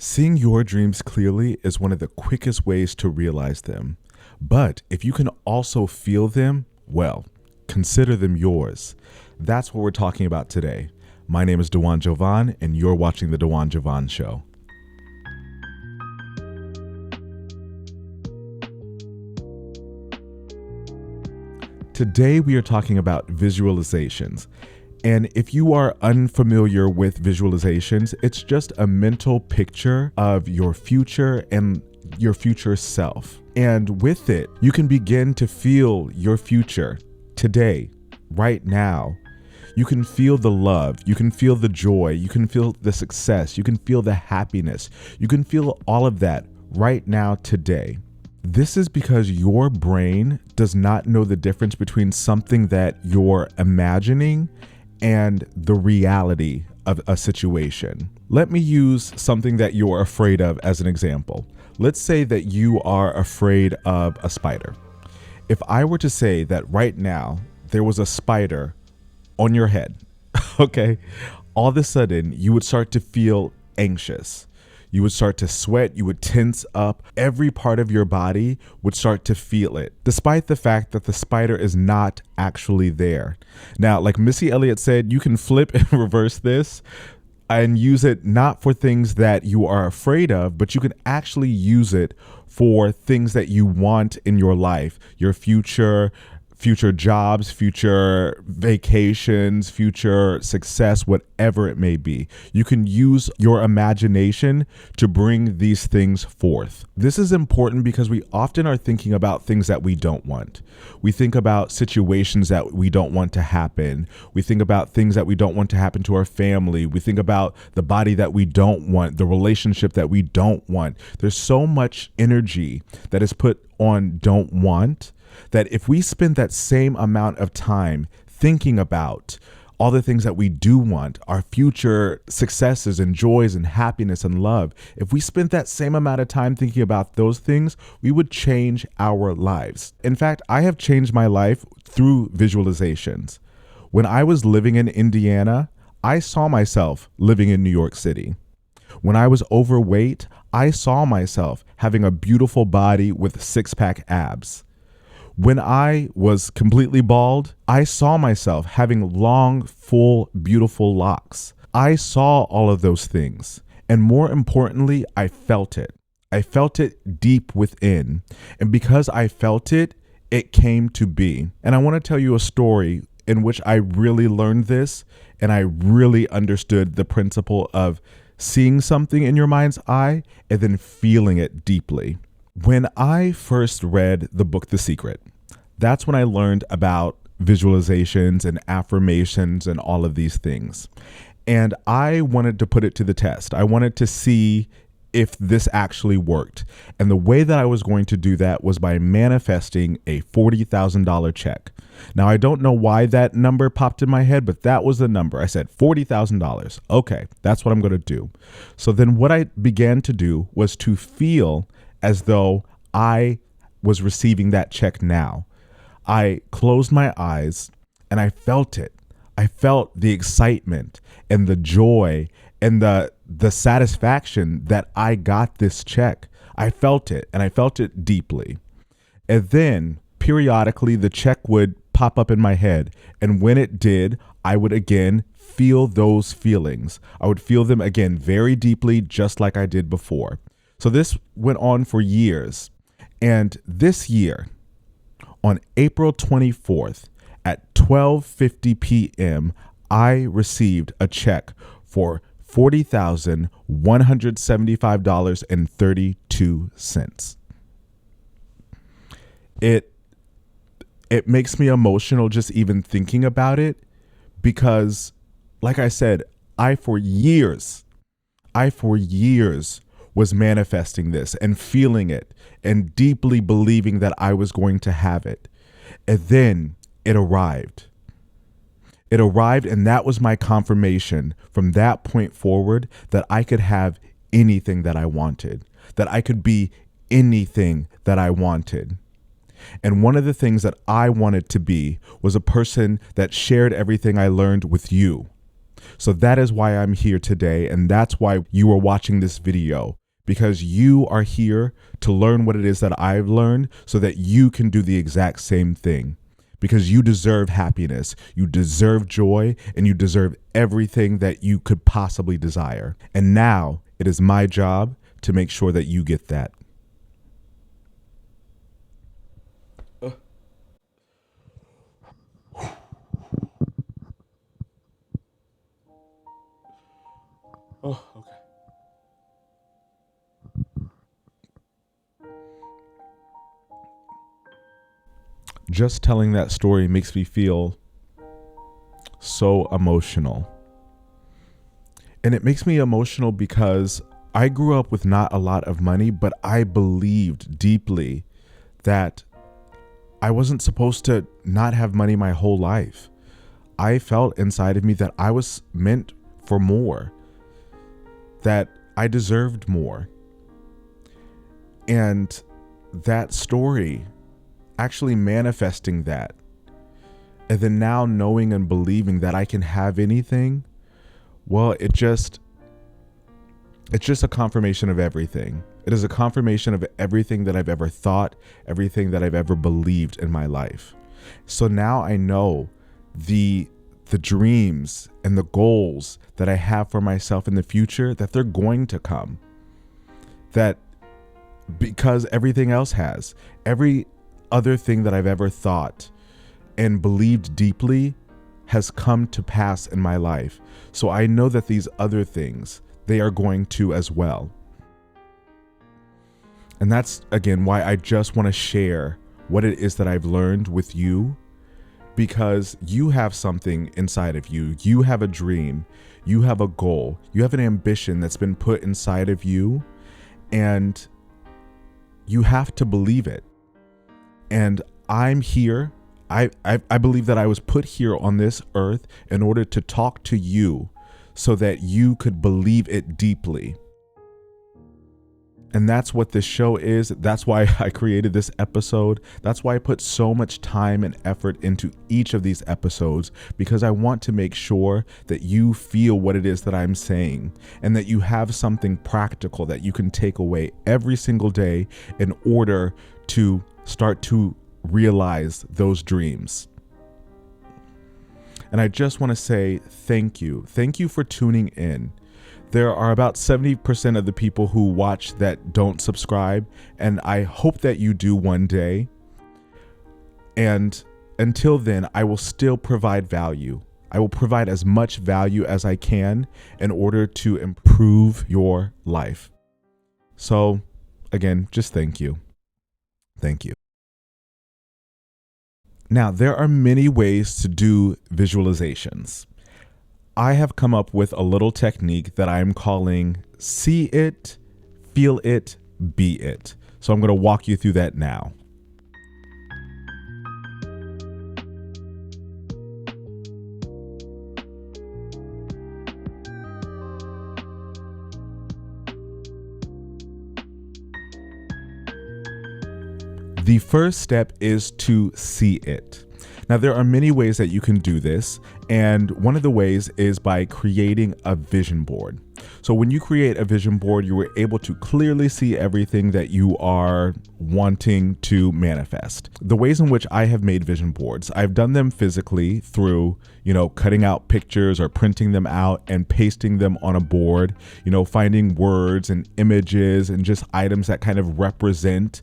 Seeing your dreams clearly is one of the quickest ways to realize them. But if you can also feel them, well, consider them yours. That's what we're talking about today. My name is DeJuan, and you're watching The DeJuan Show. Today we are talking about visualizations. And if you are unfamiliar with visualizations, it's just a mental picture of your future and your future self. And with it, you can begin to feel your future today, right now. You can feel the love, you can feel the joy, you can feel the success, you can feel the happiness, you can feel all of that right now today. This is because your brain does not know the difference between something that you're imagining and the reality of a situation. Let me use something that you're afraid of as an example. Let's say that you are afraid of a spider. If I were to say that right now there was a spider on your head, okay, all of a sudden you would start to feel anxious. You would start to sweat, you would tense up, every part of your body would start to feel it, despite the fact that the spider is not actually there. Now, like Missy Elliott said, you can flip and reverse this and use it not for things that you are afraid of, but you can actually use it for things that you want in your life, your future jobs, future vacations, future success, whatever it may be. You can use your imagination to bring these things forth. This is important because we often are thinking about things that we don't want. We think about situations that we don't want to happen. We think about things that we don't want to happen to our family. We think about the body that we don't want, the relationship that we don't want. There's so much energy that is put on don't want, that if we spend that same amount of time thinking about all the things that we do want, our future successes and joys and happiness and love, if we spent that same amount of time thinking about those things, we would change our lives. In fact, I have changed my life through visualizations. When I was living in Indiana, I saw myself living in New York City. When I was overweight, I saw myself having a beautiful body with six-pack abs. When I was completely bald, I saw myself having long, full, beautiful locks. I saw all of those things. And more importantly, I felt it. I felt it deep within. And because I felt it, it came to be. And I want to tell you a story in which I really learned this and I really understood the principle of seeing something in your mind's eye and then feeling it deeply. When I first read the book, The Secret, that's when I learned about visualizations and affirmations and all of these things. And I wanted to put it to the test. I wanted to see if this actually worked. And the way that I was going to do that was by manifesting a $40,000 check. Now, I don't know why that number popped in my head, but that was the number. I said $40,000. Okay, that's what I'm going to do. So then what I began to do was to feel as though I was receiving that check now. I closed my eyes and I felt it. I felt the excitement and the joy and the satisfaction that I got this check. I felt it and I felt it deeply. And then periodically the check would pop up in my head. And when it did, I would again feel those feelings. I would feel them again very deeply, just like I did before. So this went on for years. And this year, on April 24th at 12:50 p.m., I received a check for $40,175.32. It makes me emotional just even thinking about it because, like I said, I for years was manifesting this and feeling it and deeply believing that I was going to have it. And then it arrived. It arrived, and that was my confirmation from that point forward that I could have anything that I wanted, that I could be anything that I wanted. And one of the things that I wanted to be was a person that shared everything I learned with you, So that is why I'm here today. And that's why you are watching this video, because you are here to learn what it is that I've learned so that you can do the exact same thing. Because you deserve happiness, you deserve joy, and you deserve everything that you could possibly desire. And now it is my job to make sure that you get that. Oh, okay. Just telling that story makes me feel so emotional. And it makes me emotional because I grew up with not a lot of money, but I believed deeply that I wasn't supposed to not have money my whole life. I felt inside of me that I was meant for more, that I deserved more. And that story, actually manifesting that, and then now knowing and believing that I can have anything, well, it's just a confirmation of everything. It is a confirmation of everything that I've ever thought, everything that I've ever believed in my life. So now I know the dreams and the goals that I have for myself in the future, that they're going to come. That because everything else has, every other thing that I've ever thought and believed deeply has come to pass in my life. So I know that these other things, they are going to as well. And that's, again, why I just want to share what it is that I've learned with you, because you have something inside of you. You have a dream. You have a goal. You have an ambition that's been put inside of you, and you have to believe it. And I'm here. I believe that I was put here on this earth in order to talk to you so that you could believe it deeply. And that's what this show is. That's why I created this episode. That's why I put so much time and effort into each of these episodes, because I want to make sure that you feel what it is that I'm saying, and that you have something practical that you can take away every single day in order to start to realize those dreams. And I just want to say thank you. Thank you for tuning in. There are about 70% of the people who watch that don't subscribe, and I hope that you do one day. And until then, I will still provide value. I will provide as much value as I can in order to improve your life. So, again, just thank you. Thank you. Now, there are many ways to do visualizations. I have come up with a little technique that I'm calling see it, feel it, be it. So I'm going to walk you through that now. The first step is to see it. Now, there are many ways that you can do this, and one of the ways is by creating a vision board. So when you create a vision board, you were able to clearly see everything that you are wanting to manifest. The ways in which I have made vision boards, I've done them physically through, cutting out pictures or printing them out and pasting them on a board, finding words and images and just items that kind of represent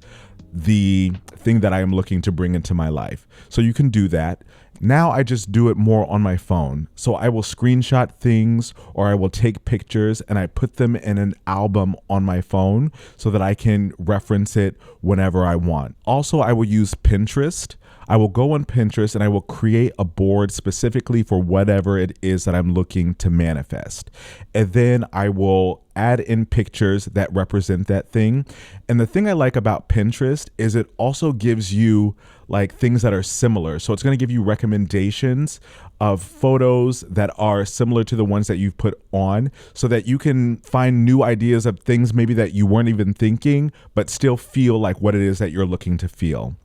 the thing that I am looking to bring into my life. So you can do that. Now I just do it more on my phone. So I will screenshot things, or I will take pictures and I put them in an album on my phone so that I can reference it whenever I want. Also, I will use Pinterest. I will go on Pinterest and I will create a board specifically for whatever it is that I'm looking to manifest. And then I will add in pictures that represent that thing. And the thing I like about Pinterest is it also gives you like things that are similar. So it's going to give you recommendations of photos that are similar to the ones that you've put on, so that you can find new ideas of things maybe that you weren't even thinking, but still feel like what it is that you're looking to feel.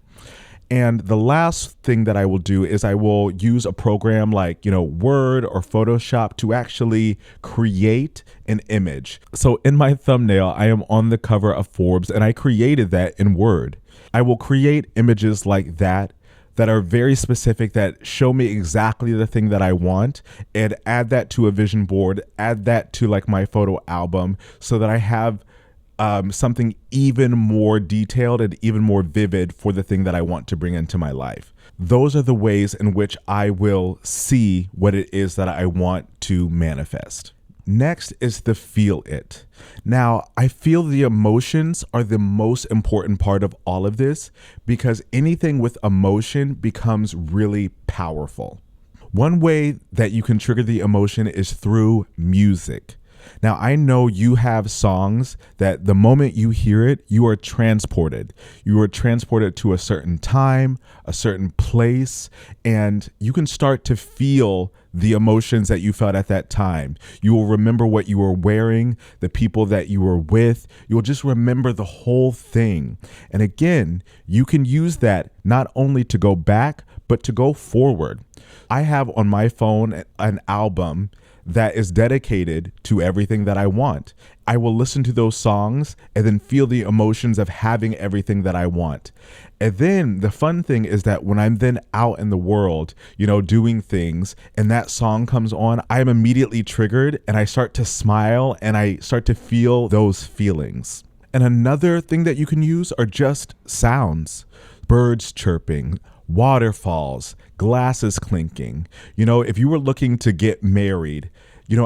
And the last thing that I will do is I will use a program like, Word or Photoshop to actually create an image. So in my thumbnail, I am on the cover of Forbes and I created that in Word. I will create images like that are very specific, that show me exactly the thing that I want, and add that to a vision board, add that to like my photo album, so that I have something even more detailed and even more vivid for the thing that I want to bring into my life. Those are the ways in which I will see what it is that I want to manifest. Next is the feel it. Now, I feel the emotions are the most important part of all of this, because anything with emotion becomes really powerful. One way that you can trigger the emotion is through music. Now, I know you have songs that the moment you hear it, you are transported. You are transported to a certain time, a certain place, and you can start to feel the emotions that you felt at that time. You will remember what you were wearing, the people that you were with. You'll just remember the whole thing. And again, you can use that not only to go back, but to go forward. I have on my phone an album that is dedicated to everything that I want. I will listen to those songs and then feel the emotions of having everything that I want. And then the fun thing is that when I'm then out in the world, doing things, and that song comes on, I'm immediately triggered and I start to smile and I start to feel those feelings. And another thing that you can use are just sounds, birds chirping, waterfalls, glasses clinking. If you were looking to get married,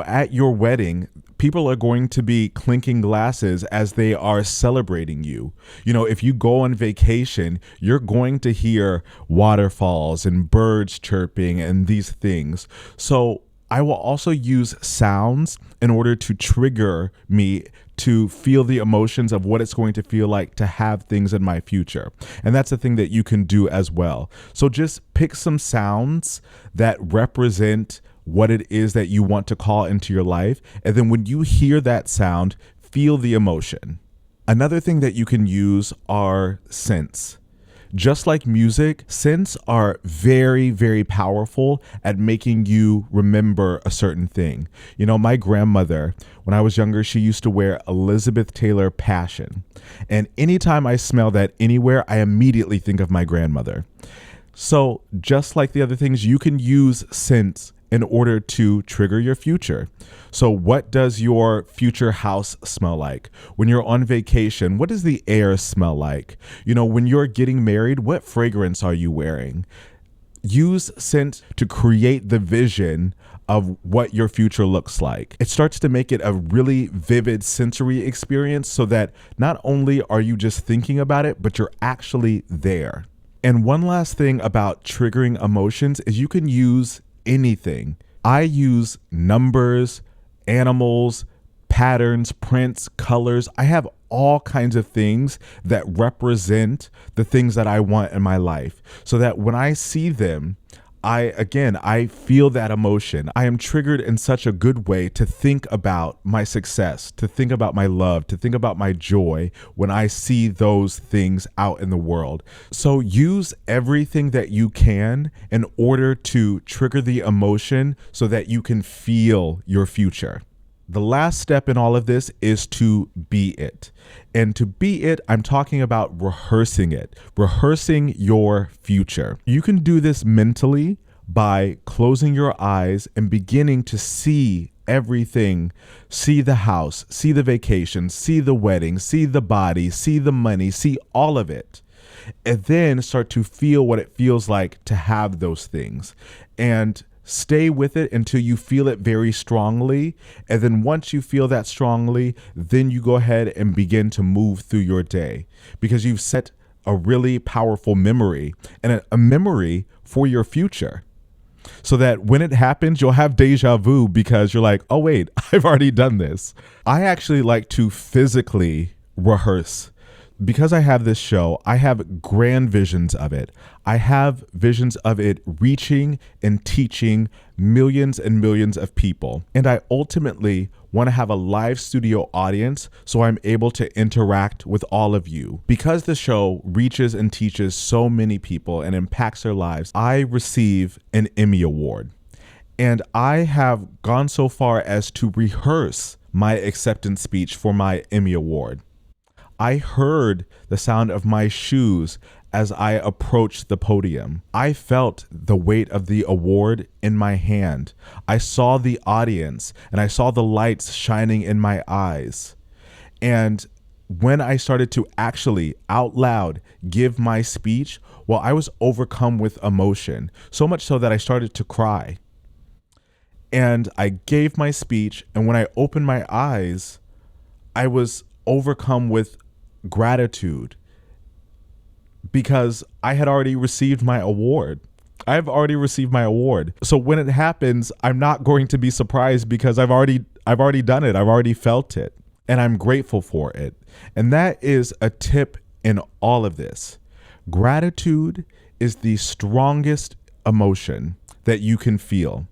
at your wedding, people are going to be clinking glasses as they are celebrating you. If you go on vacation, you're going to hear waterfalls and birds chirping and these things. So I will also use sounds in order to trigger me to feel the emotions of what it's going to feel like to have things in my future. And that's a thing that you can do as well. So just pick some sounds that represent what it is that you want to call into your life. And then when you hear that sound, feel the emotion. Another thing that you can use are scents. Just like music, scents are very, very powerful at making you remember a certain thing. My grandmother, when I was younger, she used to wear Elizabeth Taylor Passion. And anytime I smell that anywhere, I immediately think of my grandmother. So just like the other things, you can use scents in order to trigger your future. So what does your future house smell like? When you're on vacation, what does the air smell like? When you're getting married, what fragrance are you wearing? Use scent to create the vision of what your future looks like. It starts to make it a really vivid sensory experience, so that not only are you just thinking about it, but you're actually there. And one last thing about triggering emotions is you can use anything. I use numbers, animals, patterns, prints, colors. I have all kinds of things that represent the things that I want in my life, so that when I see them, I feel that emotion. I am triggered in such a good way to think about my success, to think about my love, to think about my joy when I see those things out in the world. So use everything that you can in order to trigger the emotion so that you can feel your future. The last step in all of this is to be it. And to be it, I'm talking about rehearsing it, rehearsing your future. You can do this mentally by closing your eyes and beginning to see everything. See the house, see the vacation, see the wedding, see the body, see the money, see all of it. And then start to feel what it feels like to have those things. And stay with it until you feel it very strongly. And then once you feel that strongly, then you go ahead and begin to move through your day, because you've set a really powerful memory, and a memory for your future, so that when it happens, you'll have deja vu, because you're like, oh, wait, I've already done this. I actually like to physically rehearse Because I have this show, I have grand visions of it. I have visions of it reaching and teaching millions and millions of people. And I ultimately want to have a live studio audience so I'm able to interact with all of you. Because the show reaches and teaches so many people and impacts their lives, I receive an Emmy Award. And I have gone so far as to rehearse my acceptance speech for my Emmy Award. I heard the sound of my shoes as I approached the podium. I felt the weight of the award in my hand. I saw the audience and I saw the lights shining in my eyes. And when I started to actually out loud give my speech, well, I was overcome with emotion, so much so that I started to cry. And I gave my speech, and when I opened my eyes, I was overcome with gratitude because I had already received my award. I've already received my award. So when it happens, I'm not going to be surprised because I've already done it. I've already felt it, and I'm grateful for it. And that is a tip in all of this. Gratitude is the strongest emotion that you can feel.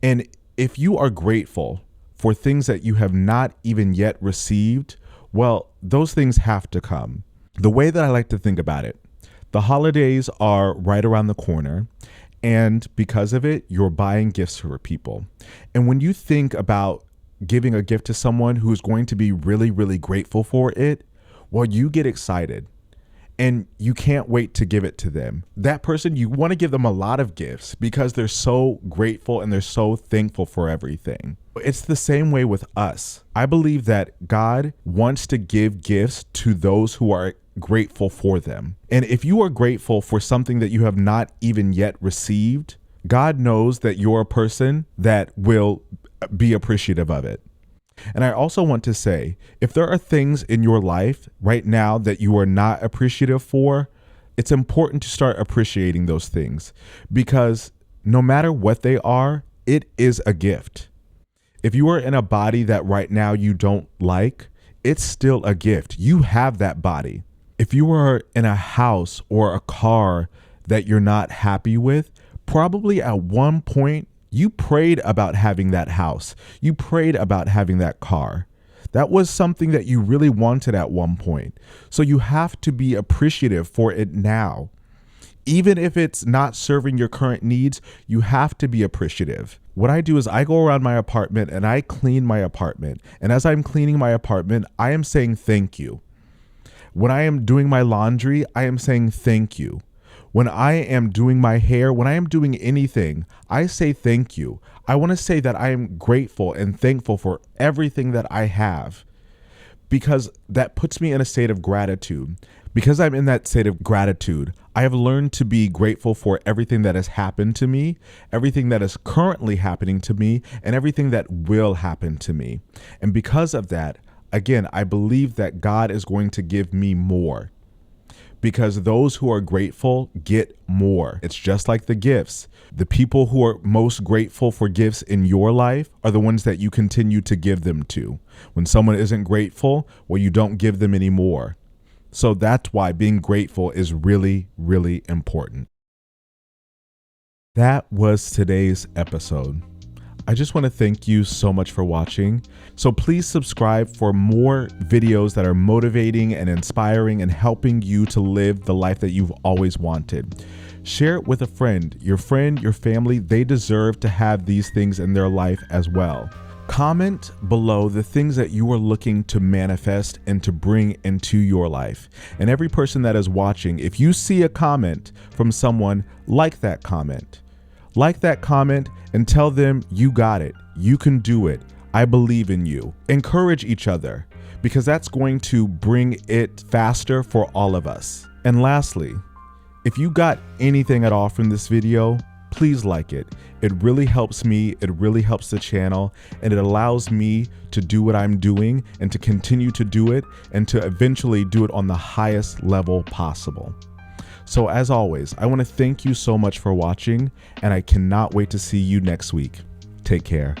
And if you are grateful for things that you have not even yet received, well, those things have to come. The way that I like to think about it, the holidays are right around the corner, and because of it, you're buying gifts for people. And when you think about giving a gift to someone who's going to be really, really grateful for it, well, you get excited. And you can't wait to give it to them. That person, you want to give them a lot of gifts because they're so grateful and they're so thankful for everything. It's the same way with us. I believe that God wants to give gifts to those who are grateful for them. And if you are grateful for something that you have not even yet received, God knows that you're a person that will be appreciative of it. And I also want to say, if there are things in your life right now that you are not appreciative for, it's important to start appreciating those things because no matter what they are, it is a gift. If you are in a body that right now you don't like, it's still a gift. You have that body. If you are in a house or a car that you're not happy with, probably at one point, you prayed about having that house. You prayed about having that car. That was something that you really wanted at one point. So you have to be appreciative for it now. Even if it's not serving your current needs, you have to be appreciative. What I do is I go around my apartment and I clean my apartment. And as I'm cleaning my apartment, I am saying thank you. When I am doing my laundry, I am saying thank you. When I am doing my hair, when I am doing anything, I say thank you. I want to say that I am grateful and thankful for everything that I have because that puts me in a state of gratitude. Because I'm in that state of gratitude, I have learned to be grateful for everything that has happened to me, everything that is currently happening to me, and everything that will happen to me. And because of that, again, I believe that God is going to give me more. Because those who are grateful get more. It's just like the gifts. The people who are most grateful for gifts in your life are the ones that you continue to give them to. When someone isn't grateful, well, you don't give them any more. So that's why being grateful is really, really important. That was today's episode. I just want to thank you so much for watching. So please subscribe for more videos that are motivating and inspiring and helping you to live the life that you've always wanted. Share it with a friend, your family, they deserve to have these things in their life as well. Comment below the things that you are looking to manifest and to bring into your life. And every person that is watching, if you see a comment from someone, like that comment. Like that comment and tell them you got it. You can do it. I believe in you. Encourage each other because that's going to bring it faster for all of us. And lastly, if you got anything at all from this video, please like it. It really helps me. It really helps the channel, and it allows me to do what I'm doing and to continue to do it and to eventually do it on the highest level possible. So as always, I want to thank you so much for watching, and I cannot wait to see you next week. Take care.